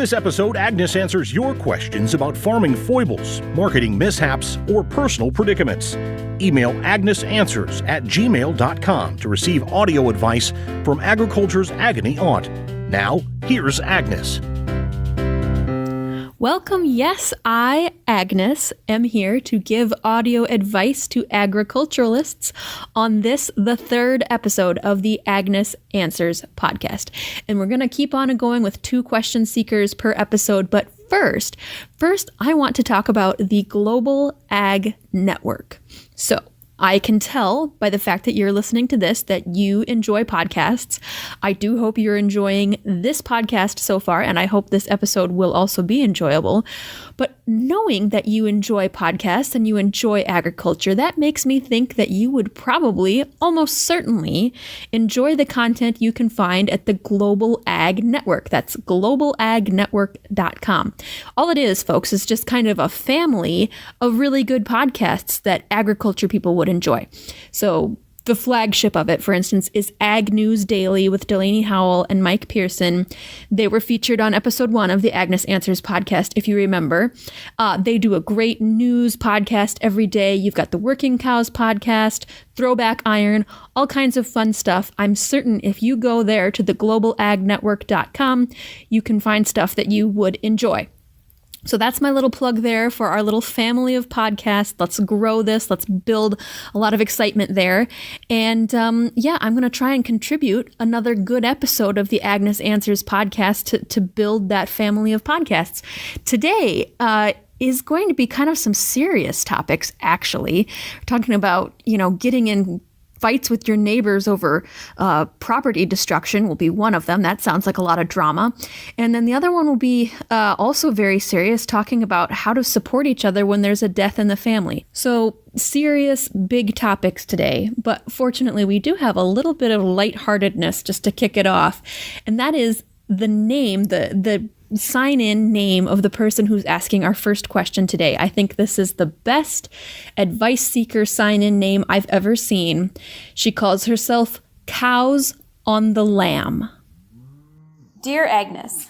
this episode, Agnes answers your questions about farming foibles, marketing mishaps, or personal predicaments. Email agnesanswers@gmail.com to receive audio advice from agriculture's agony aunt. Now, here's Agnes. Welcome. Yes, I, Agnes, am here to give audio advice to agriculturalists on this, the third episode of the Agnes Answers podcast. And we're going to keep on going with 2 question seekers per episode. But first, I want to talk about the Global Ag Network. So, I can tell by the fact that you're listening to this that you enjoy podcasts. I do hope you're enjoying this podcast so far, and I hope this episode will also be enjoyable. But knowing that you enjoy podcasts and you enjoy agriculture, that makes me think that you would probably, almost certainly, enjoy the content you can find at the Global Ag Network. That's globalagnetwork.com. All it is, folks, is just kind of a family of really good podcasts that agriculture people would enjoy. So the flagship of it, for instance, is Ag News Daily with Delaney Howell and Mike Pearson. They were featured on episode 1 of the Agnes Answers podcast, if you remember. They do a great news podcast every day. You've got the Working Cows podcast, Throwback Iron, all kinds of fun stuff. I'm certain if you go there to the globalagnetwork.com, you can find stuff that you would enjoy. So that's my little plug there for our little family of podcasts. Let's grow this. Let's build a lot of excitement there. And I'm going to try and contribute another good episode of the Agnes Answers podcast to build that family of podcasts. Today is going to be kind of some serious topics, actually. We're talking about, getting in fights with your neighbors over property destruction will be one of them. That sounds like a lot of drama. And then the other one will be also very serious, talking about how to support each other when there's a death in the family. So serious, big topics today. But fortunately, we do have a little bit of lightheartedness just to kick it off. And that is the name, the sign-in name of the person who's asking our first question today. I think this is the best advice seeker sign-in name I've ever seen. She calls herself Cows on the Lam. Dear Agnes,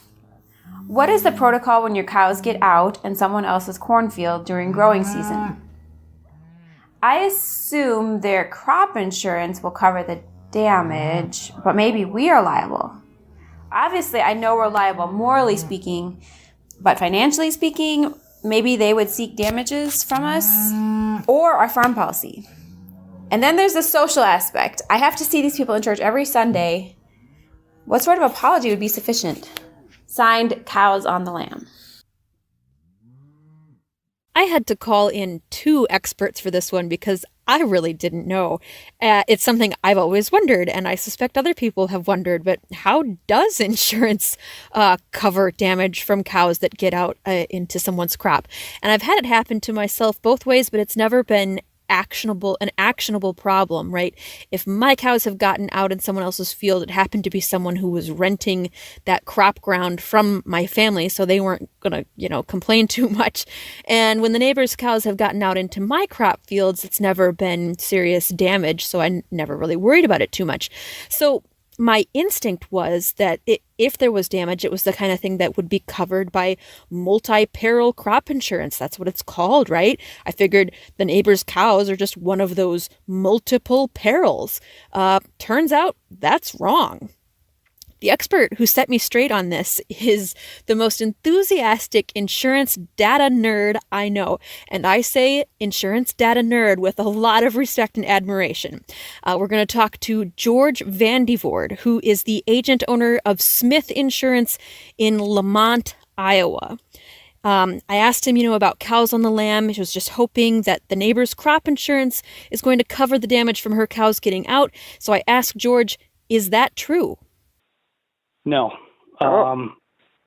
what is the protocol when your cows get out in someone else's cornfield during growing season? I assume their crop insurance will cover the damage, but maybe we are liable. Obviously, I know we're liable morally speaking, but financially speaking, maybe they would seek damages from us or our farm policy. And then there's the social aspect. I have to see these people in church every Sunday. What sort of apology would be sufficient? Signed, Cows on the Lam. I had to call in 2 experts for this one because I really didn't know. It's something I've always wondered, and I suspect other people have wondered, but how does insurance cover damage from cows that get out into someone's crop? And I've had it happen to myself both ways, but it's never been an actionable problem, right? If my cows have gotten out in someone else's field, it happened to be someone who was renting that crop ground from my family, so they weren't gonna, complain too much. And when the neighbors' cows have gotten out into my crop fields, it's never been serious damage, so I never really worried about it too much. So my instinct was that if there was damage, it was the kind of thing that would be covered by multi-peril crop insurance. That's what it's called, right? I figured the neighbor's cows are just one of those multiple perils. Turns out that's wrong. The expert who set me straight on this is the most enthusiastic insurance data nerd I know. And I say insurance data nerd with a lot of respect and admiration. We're going to talk to George Vandevoort, who is the agent owner of Smith Insurance in Lamont, Iowa. I asked him, about Cows on the Lam. He was just hoping that the neighbor's crop insurance is going to cover the damage from her cows getting out. So I asked George, is that true? No.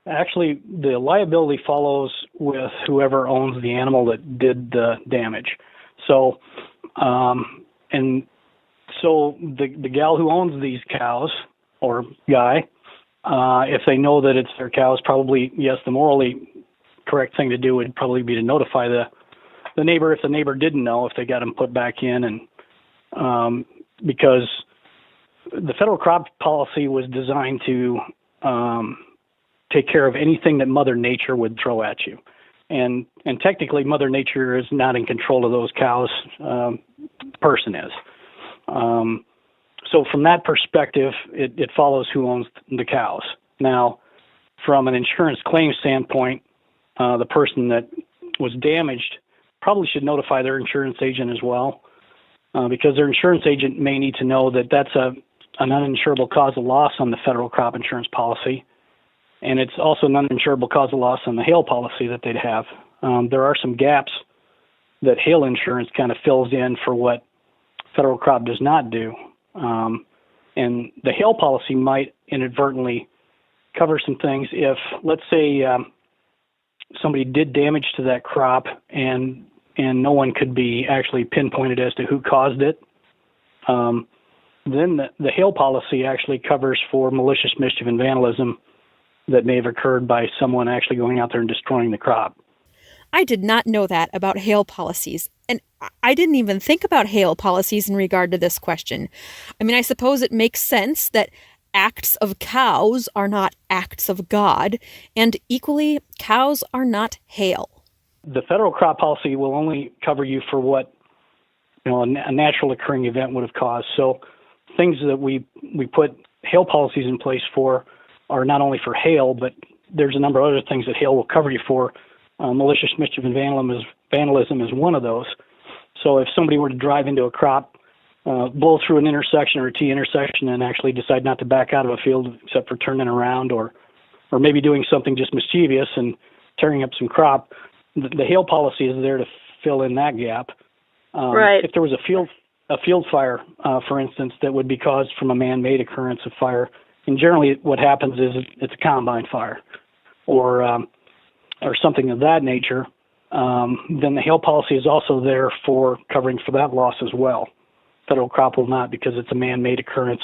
Actually, the liability follows with whoever owns the animal that did the damage. So, the gal who owns these cows, or guy, if they know that it's their cows, probably, yes, the morally correct thing to do would probably be to notify the neighbor if the neighbor didn't know, if they got them put back in, and because the federal crop policy was designed to take care of anything that Mother Nature would throw at you. And technically, Mother Nature is not in control of those cows. The person is. So from that perspective, it follows who owns the cows. Now, from an insurance claim standpoint, the person that was damaged probably should notify their insurance agent as well, because their insurance agent may need to know that that's an uninsurable cause of loss on the federal crop insurance policy. And it's also an uninsurable cause of loss on the hail policy that they'd have. There are some gaps that hail insurance kind of fills in for what federal crop does not do. And the hail policy might inadvertently cover some things if, let's say, somebody did damage to that crop and no one could be actually pinpointed as to who caused it. Then the hail policy actually covers for malicious mischief and vandalism that may have occurred by someone actually going out there and destroying the crop. I did not know that about hail policies, and I didn't even think about hail policies in regard to this question. I mean, I suppose it makes sense that acts of cows are not acts of God, and equally, cows are not hail. The federal crop policy will only cover you for what a natural occurring event would have caused. So things that we put hail policies in place for are not only for hail, but there's a number of other things that hail will cover you for. Malicious mischief and vandalism is one of those. So if somebody were to drive into a crop, blow through an intersection or a T intersection and actually decide not to back out of a field except for turning around, or maybe doing something just mischievous and tearing up some crop, the hail policy is there to fill in that gap. Right. If there was a field fire, for instance, that would be caused from a man-made occurrence of fire, and generally what happens is it's a combine fire or something of that nature, then the hail policy is also there for covering for that loss as well. Federal crop will not, because it's a man-made occurrence.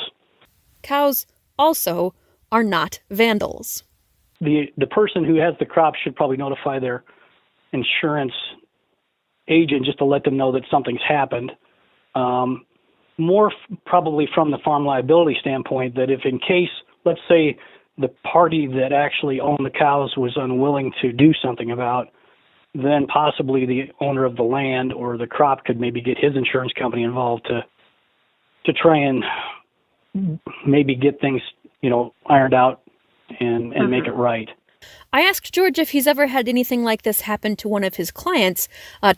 Cows also are not vandals. The person who has the crop should probably notify their insurance agent just to let them know that something's happened. Probably from the farm liability standpoint, that if in case, let's say, the party that actually owned the cows was unwilling to do something about, then possibly the owner of the land or the crop could maybe get his insurance company involved to try and maybe get things, ironed out and make it right. I asked George if he's ever had anything like this happen to one of his clients.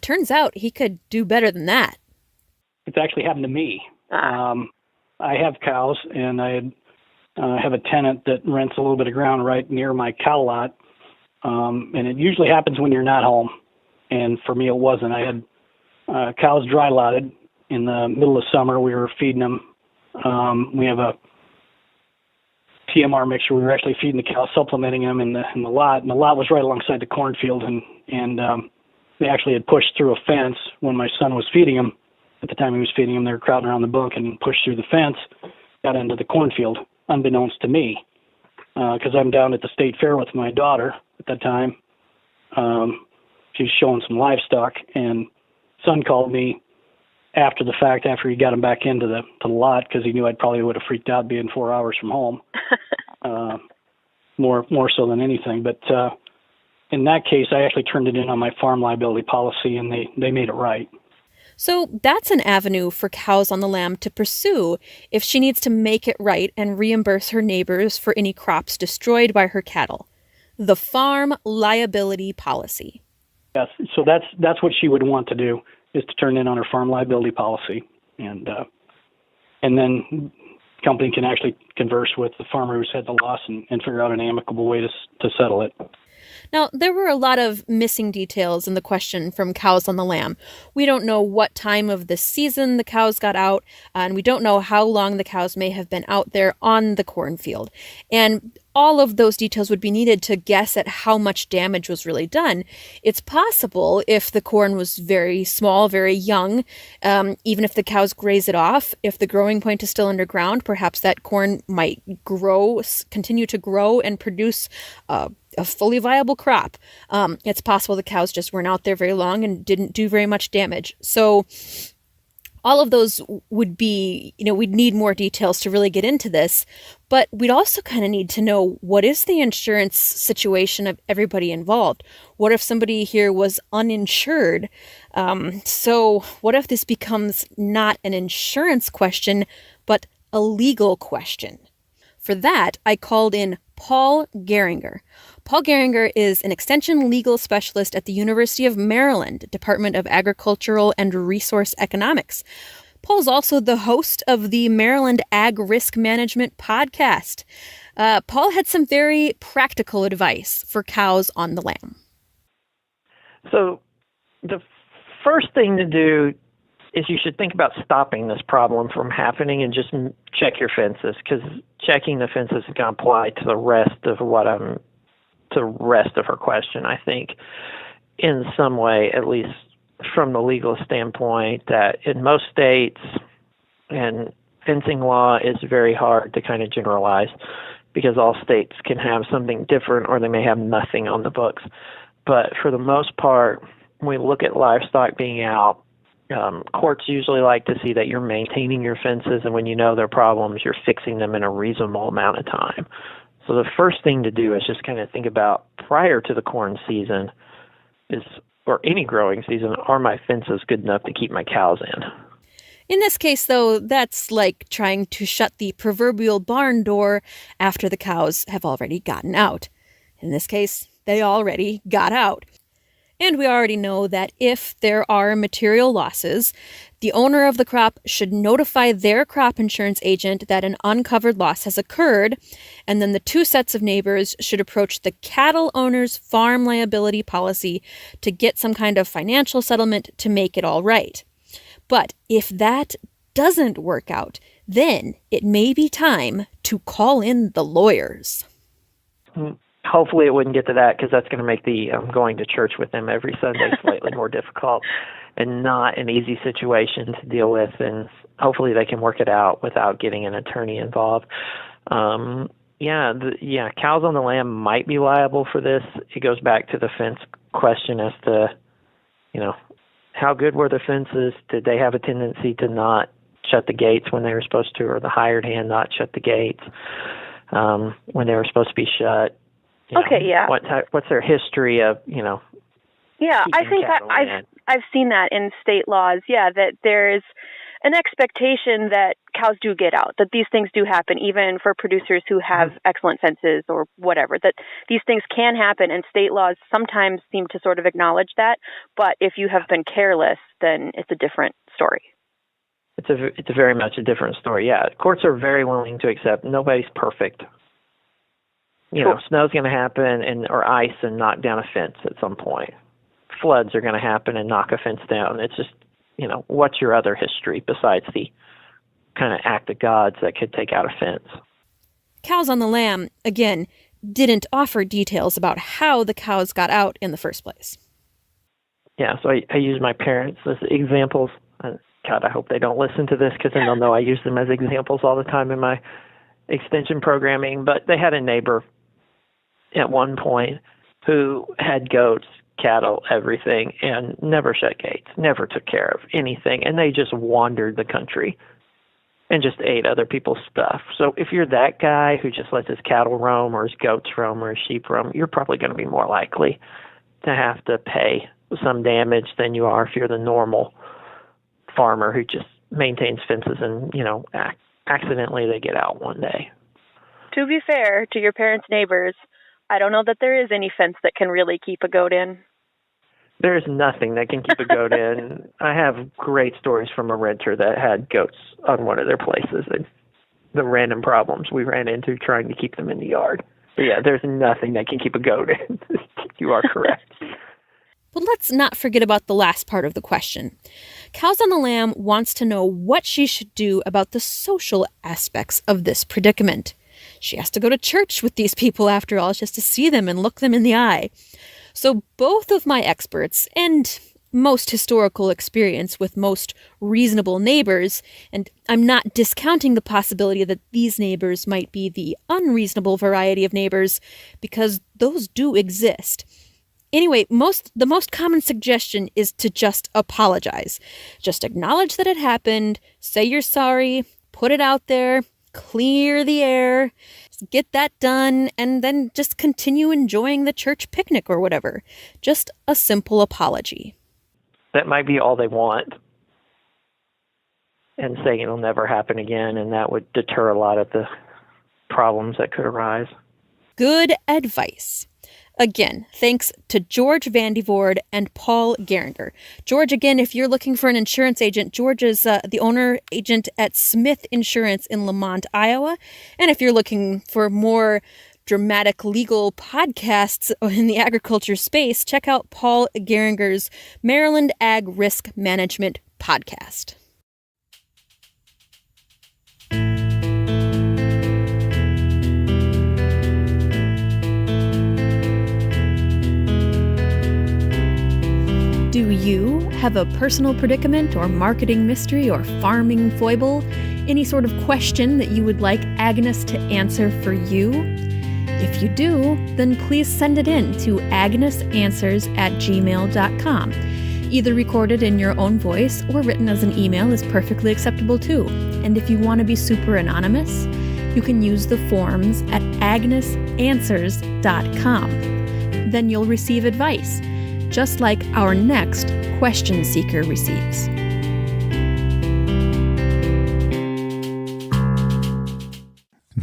Turns out he could do better than that. It's actually happened to me. I have cows, and I have a tenant that rents a little bit of ground right near my cow lot. And it usually happens when you're not home. And for me, it wasn't. I had cows dry lotted in the middle of summer. We were feeding them. We have a TMR mixture. We were actually feeding the cows, supplementing them in the lot. And the lot was right alongside the cornfield. And they actually had pushed through a fence when my son was feeding them. At the time he was feeding them, they were crowding around the bunk and pushed through the fence, got into the cornfield, unbeknownst to me. Because I'm down at the state fair with my daughter at that time. She was showing some livestock, and son called me after the fact, after he got him back into the lot, because he knew I probably would have freaked out being 4 hours from home, more so than anything. But in that case, I actually turned it in on my farm liability policy, and they made it right. So that's an avenue for Cows on the Lam to pursue if she needs to make it right and reimburse her neighbors for any crops destroyed by her cattle. The farm liability policy. Yes, so that's what she would want to do, is to turn in on her farm liability policy, and then company can actually converse with the farmer who's had the loss and figure out an amicable way to settle it. Now, there were a lot of missing details in the question from Cows on the Lam. We don't know what time of the season the cows got out, and we don't know how long the cows may have been out there on the cornfield. And all of those details would be needed to guess at how much damage was really done. It's possible, if the corn was very small, very young, even if the cows graze it off, if the growing point is still underground, perhaps that corn might continue to grow and produce a fully viable crop. It's possible the cows just weren't out there very long and didn't do very much damage. So All of those would be, we'd need more details to really get into this, but we'd also kind of need to know, what is the insurance situation of everybody involved? What if somebody here was uninsured? So what if this becomes not an insurance question, but a legal question? For that, I called in Paul Geringer. Paul Geringer is an extension legal specialist at the University of Maryland, Department of Agricultural and Resource Economics. Paul's also the host of the Maryland Ag Risk Management podcast. Paul had some very practical advice for cows on the lam. So the first thing to do is you should think about stopping this problem from happening and just check your fences, because checking the fences is going to apply to the rest of her question, I think, in some way, at least from the legal standpoint, that in most states, and fencing law is very hard to kind of generalize, because all states can have something different or they may have nothing on the books. But for the most part, when we look at livestock being out, courts usually like to see that you're maintaining your fences, and when you know there are problems, you're fixing them in a reasonable amount of time. So the first thing to do is just kind of think about, prior to the corn season, or any growing season, are my fences good enough to keep my cows in? In this case, though, that's like trying to shut the proverbial barn door after the cows have already gotten out. In this case, they already got out. And we already know that if there are material losses, the owner of the crop should notify their crop insurance agent that an uncovered loss has occurred, and then the two sets of neighbors should approach the cattle owner's farm liability policy to get some kind of financial settlement to make it all right. But if that doesn't work out, then it may be time to call in the lawyers. Hopefully it wouldn't get to that, because that's going to make the going to church with them every Sunday slightly more difficult and not an easy situation to deal with. And hopefully they can work it out without getting an attorney involved. Cows on the lam might be liable for this. It goes back to the fence question as to, how good were the fences? Did they have a tendency to not shut the gates when they were supposed to, or the hired hand not shut the gates when they were supposed to be shut? What's their history of, Yeah, I think I've seen that in state laws. Yeah, that there's an expectation that cows do get out, that these things do happen, even for producers who have excellent fences or whatever, that these things can happen, and state laws sometimes seem to sort of acknowledge that. But if you have been careless, then it's a different story. It's very much a different story. Yeah, courts are very willing to accept nobody's perfect. Snow's going to happen or ice and knock down a fence at some point. Floods are going to happen and knock a fence down. It's just, what's your other history besides the kind of act of gods that could take out a fence? Cows on the lam, again, didn't offer details about how the cows got out in the first place. Yeah, so I use my parents as examples. God, I hope they don't listen to this, because then they'll know I use them as examples all the time in my extension programming. But they had a neighbor at one point who had goats, cattle, everything, and never shut gates, never took care of anything. And they just wandered the country and just ate other people's stuff. So if you're that guy who just lets his cattle roam or his goats roam or his sheep roam, you're probably going to be more likely to have to pay some damage than you are if you're the normal farmer who just maintains fences and, accidentally they get out one day. To be fair to your parents' neighbors, I don't know that there is any fence that can really keep a goat in. There is nothing that can keep a goat in. I have great stories from a renter that had goats on one of their places and the random problems we ran into trying to keep them in the yard. But yeah, there's nothing that can keep a goat in. You are correct. But let's not forget about the last part of the question. Cows on the Lam wants to know what she should do about the social aspects of this predicament. She has to go to church with these people, after all, just to see them and look them in the eye. So both of my experts and most historical experience with most reasonable neighbors, and I'm not discounting the possibility that these neighbors might be the unreasonable variety of neighbors, because those do exist. Anyway, the most common suggestion is to just apologize. Just acknowledge that it happened, say you're sorry, put it out there, clear the air, get that done, and then just continue enjoying the church picnic or whatever. Just a simple apology. That might be all they want, and saying it'll never happen again, and that would deter a lot of the problems that could arise. Good advice. Again, thanks to George Vandevoorde and Paul Geringer. George, again, if you're looking for an insurance agent, George is the owner agent at Smith Insurance in Lamont, Iowa. And if you're looking for more dramatic legal podcasts in the agriculture space, check out Paul Geringer's Maryland Ag Risk Management podcast. Do you have a personal predicament or marketing mystery or farming foible? Any sort of question that you would like Agnes to answer for you? If you do, then please send it in to agnesanswers@gmail.com. Either recorded in your own voice or written as an email is perfectly acceptable too. And if you want to be super anonymous, you can use the forms at agnesanswers.com. Then you'll receive advice, just like our next question seeker receives.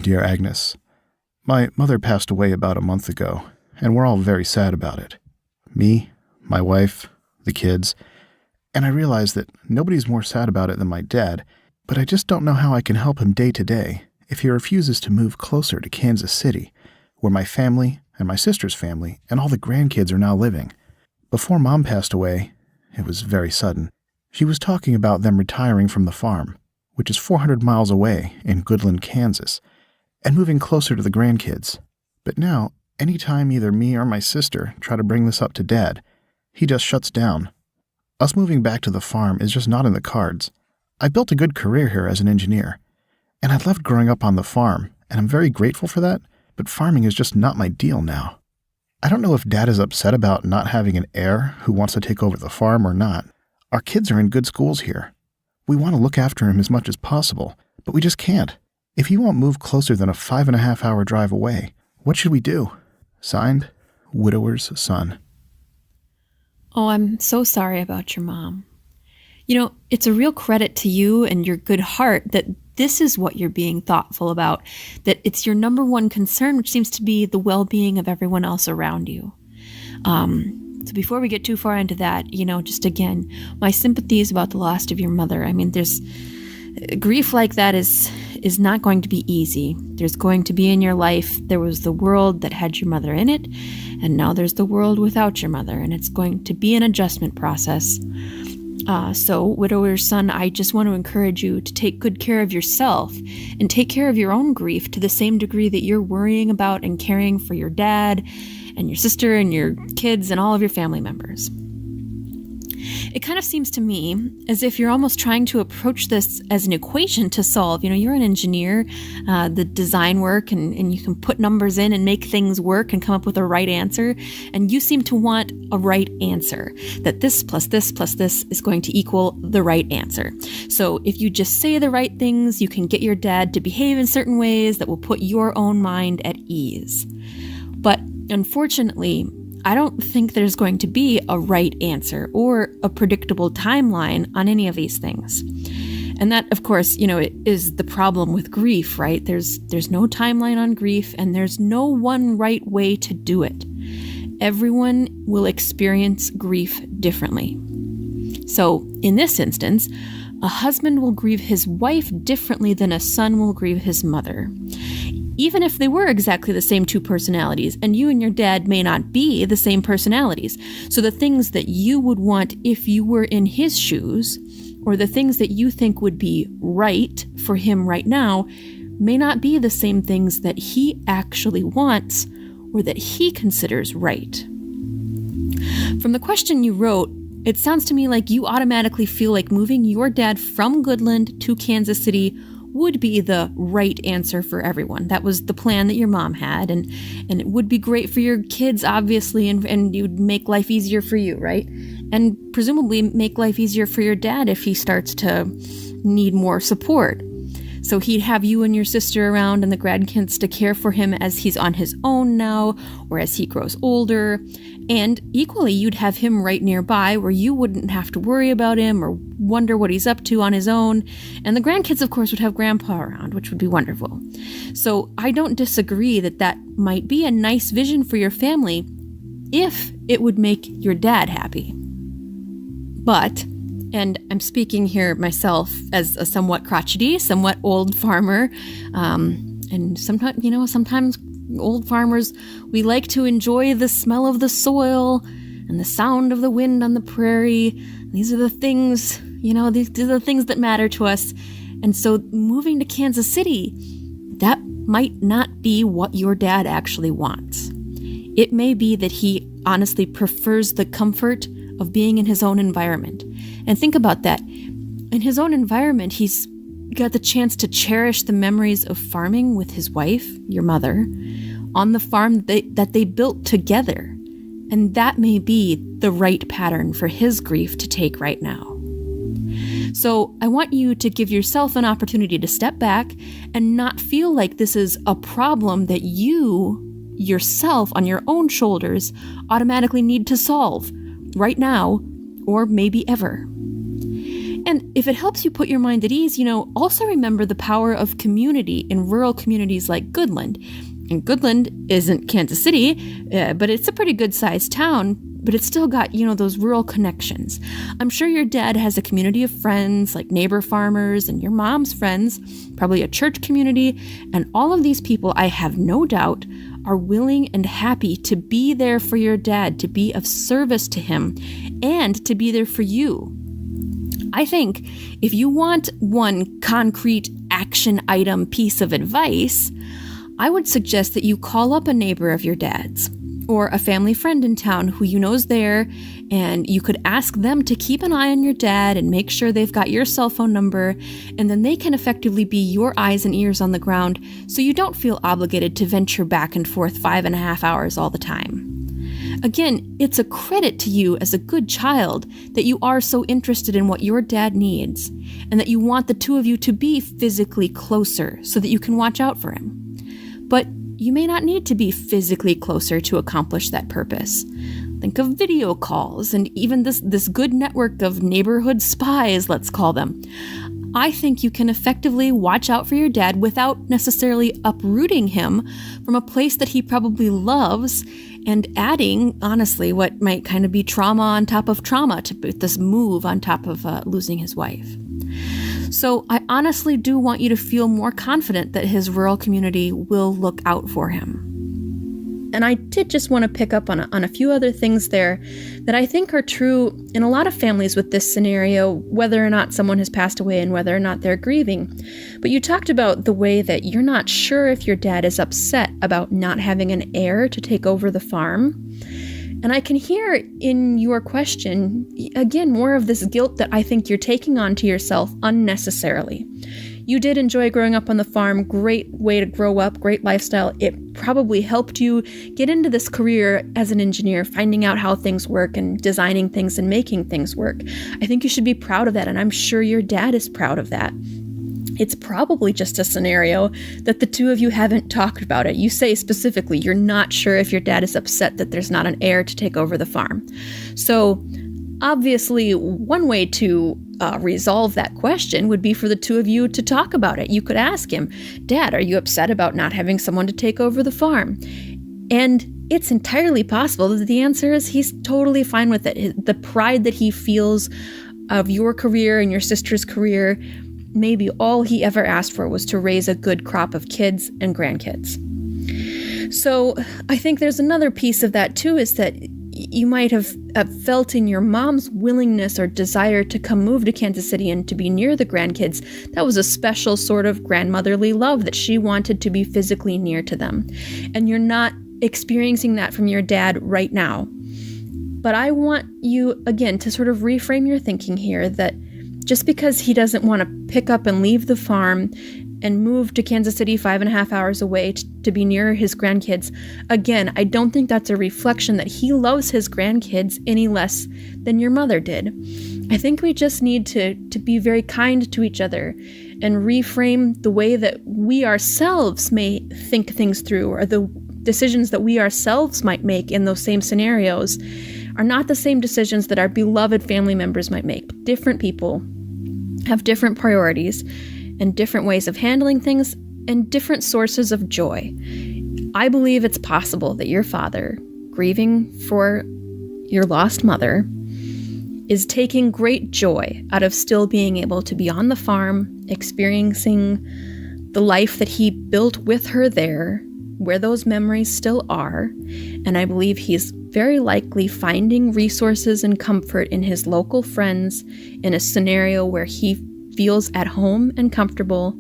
Dear Agnes, my mother passed away about a month ago, and we're all very sad about it. Me, my wife, the kids, and I realize that nobody's more sad about it than my dad, but I just don't know how I can help him day to day if he refuses to move closer to Kansas City, where my family and my sister's family and all the grandkids are now living. Before Mom passed away, it was very sudden, she was talking about them retiring from the farm, which is 400 miles away in Goodland, Kansas, and moving closer to the grandkids. But now, anytime either me or my sister try to bring this up to Dad, he just shuts down. Us moving back to the farm is just not in the cards. I built a good career here as an engineer, and I loved growing up on the farm, and I'm very grateful for that, but farming is just not my deal now. I don't know if Dad is upset about not having an heir who wants to take over the farm or not. Our kids are in good schools here. We want to look after him as much as possible, but we just can't. If he won't move closer than a 5.5-hour drive away, what should we do? Signed, Widower's Son. Oh, I'm so sorry about your mom. You know, it's a real credit to you and your good heart that this is what you're being thoughtful about, that it's your number one concern, which seems to be the well-being of everyone else around you. So before we get too far into that, just again, my sympathies about the loss of your mother. I mean, there's grief like that is not going to be easy. There's going to be in your life, there was the world that had your mother in it, and now there's the world without your mother, and it's going to be an adjustment process. So, Widower's Son, I just want to encourage you to take good care of yourself and take care of your own grief to the same degree that you're worrying about and caring for your dad and your sister and your kids and all of your family members. It kind of seems to me as if you're almost trying to approach this as an equation to solve. You're an engineer, the design work, and you can put numbers in and make things work and come up with a right answer. And you seem to want a right answer, that this plus this plus this is going to equal the right answer. So if you just say the right things, you can get your dad to behave in certain ways that will put your own mind at ease. But unfortunately, I don't think there's going to be a right answer or a predictable timeline on any of these things. And that, of course, is the problem with grief, right? There's no timeline on grief, and there's no one right way to do it. Everyone will experience grief differently. So, in this instance, a husband will grieve his wife differently than a son will grieve his mother. Even if they were exactly the same two personalities, and you and your dad may not be the same personalities. So the things that you would want if you were in his shoes, or the things that you think would be right for him right now, may not be the same things that he actually wants or that he considers right. From the question you wrote, it sounds to me like you automatically feel like moving your dad from Goodland to Kansas City would be the right answer for everyone. That was the plan that your mom had, and it would be great for your kids, obviously, and it would make life easier for you, right? And presumably make life easier for your dad if he starts to need more support. So he'd have you and your sister around and the grandkids to care for him as he's on his own now or as he grows older. And equally, you'd have him right nearby where you wouldn't have to worry about him or wonder what he's up to on his own. And the grandkids, of course, would have grandpa around, which would be wonderful. So I don't disagree that that might be a nice vision for your family if it would make your dad happy. But, and I'm speaking here myself as a somewhat crotchety, somewhat old farmer, and sometimes old farmers, we like to enjoy the smell of the soil and the sound of the wind on the prairie. These are the things, these are the things that matter to us. And so moving to Kansas City, that might not be what your dad actually wants. It may be that he honestly prefers the comfort of being in his own environment. And think about that. In his own environment, he's got the chance to cherish the memories of farming with his wife, your mother, on the farm that they built together. And that may be the right pattern for his grief to take right now. So I want you to give yourself an opportunity to step back and not feel like this is a problem that you yourself on your own shoulders automatically need to solve right now or maybe ever. And if it helps you put your mind at ease, also remember the power of community in rural communities like Goodland. And Goodland isn't Kansas City, but it's a pretty good-sized town, but it's still got, those rural connections. I'm sure your dad has a community of friends like neighbor farmers and your mom's friends, probably a church community, and all of these people, I have no doubt, are willing and happy to be there for your dad, to be of service to him, and to be there for you. I think if you want one concrete action item piece of advice, I would suggest that you call up a neighbor of your dad's or a family friend in town who you know is there, and you could ask them to keep an eye on your dad and make sure they've got your cell phone number, and then they can effectively be your eyes and ears on the ground so you don't feel obligated to venture back and forth 5.5 hours all the time. Again, it's a credit to you as a good child that you are so interested in what your dad needs and that you want the two of you to be physically closer so that you can watch out for him. But you may not need to be physically closer to accomplish that purpose. Think of video calls and even this good network of neighborhood spies, let's call them. I think you can effectively watch out for your dad without necessarily uprooting him from a place that he probably loves and adding, honestly, what might kind of be trauma on top of trauma to this move on top of losing his wife. So I honestly do want you to feel more confident that his rural community will look out for him. And I did just want to pick up on a few other things there that I think are true in a lot of families with this scenario, whether or not someone has passed away and whether or not they're grieving. But you talked about the way that you're not sure if your dad is upset about not having an heir to take over the farm. And I can hear in your question, again, more of this guilt that I think you're taking onto yourself unnecessarily. You did enjoy growing up on the farm, great way to grow up, great lifestyle. It probably helped you get into this career as an engineer, finding out how things work and designing things and making things work. I think you should be proud of that, and I'm sure your dad is proud of that. It's probably just a scenario that the two of you haven't talked about it. You say specifically you're not sure if your dad is upset that there's not an heir to take over the farm. So obviously, one way to resolve that question would be for the two of you to talk about it. You could ask him, Dad, are you upset about not having someone to take over the farm? And it's entirely possible that the answer is he's totally fine with it. The pride that he feels of your career and your sister's career, maybe all he ever asked for was to raise a good crop of kids and grandkids. So I think there's another piece of that too, is that you might have felt in your mom's willingness or desire to come move to Kansas City and to be near the grandkids, that was a special sort of grandmotherly love that she wanted to be physically near to them. And you're not experiencing that from your dad right now. But I want you, again, to sort of reframe your thinking here that just because he doesn't want to pick up and leave the farm and move to Kansas City 5.5 hours away to be near his grandkids. Again, I don't think that's a reflection that he loves his grandkids any less than your mother did. I think we just need to be very kind to each other and reframe the way that we ourselves may think things through, or the decisions that we ourselves might make in those same scenarios are not the same decisions that our beloved family members might make. Different people have different priorities and different ways of handling things and different sources of joy. I believe it's possible that your father, grieving for your lost mother, is taking great joy out of still being able to be on the farm, experiencing the life that he built with her there, where those memories still are. And I believe he's very likely finding resources and comfort in his local friends in a scenario where he feels at home and comfortable,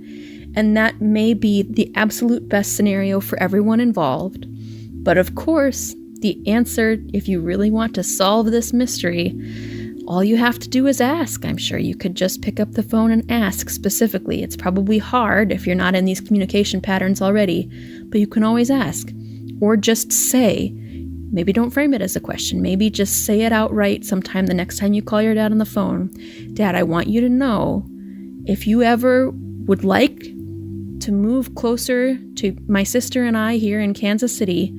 and that may be the absolute best scenario for everyone involved. But of course, the answer, if you really want to solve this mystery, all you have to do is ask. I'm sure you could just pick up the phone and ask specifically. It's probably hard if you're not in these communication patterns already, but you can always ask. Or just say, maybe don't frame it as a question, maybe just say it outright sometime the next time you call your dad on the phone. Dad, I want you to know, if you ever would like to move closer to my sister and I here in Kansas City,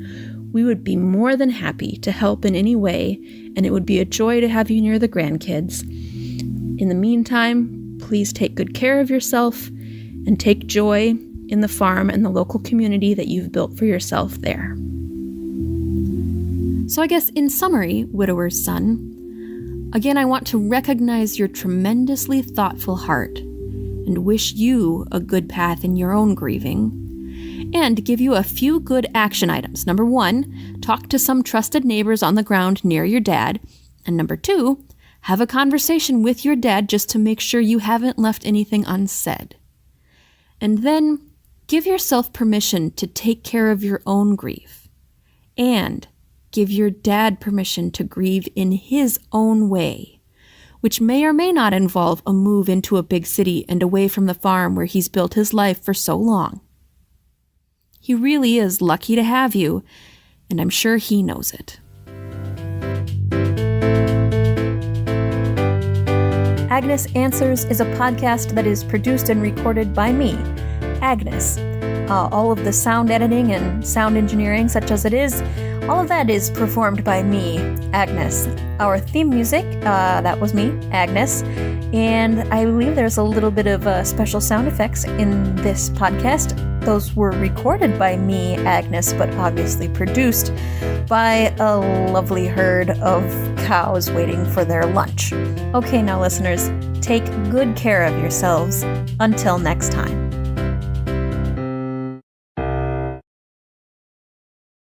we would be more than happy to help in any way, and it would be a joy to have you near the grandkids. In the meantime, please take good care of yourself and take joy in the farm and the local community that you've built for yourself there. So I guess in summary, widower's son, again, I want to recognize your tremendously thoughtful heart and wish you a good path in your own grieving, and give you a few good action items. Number 1, talk to some trusted neighbors on the ground near your dad. And number 2, have a conversation with your dad just to make sure you haven't left anything unsaid. And then give yourself permission to take care of your own grief. And give your dad permission to grieve in his own way, which may or may not involve a move into a big city and away from the farm where he's built his life for so long. He really is lucky to have you, and I'm sure he knows it. Agnes Answers is a podcast that is produced and recorded by me, Agnes. All of the sound editing and sound engineering, such as it is, all of that is performed by me, Agnes. Our theme music, that was me, Agnes. And I believe there's a little bit of special sound effects in this podcast. Those were recorded by me, Agnes, but obviously produced by a lovely herd of cows waiting for their lunch. Okay, now listeners, take good care of yourselves. Until next time.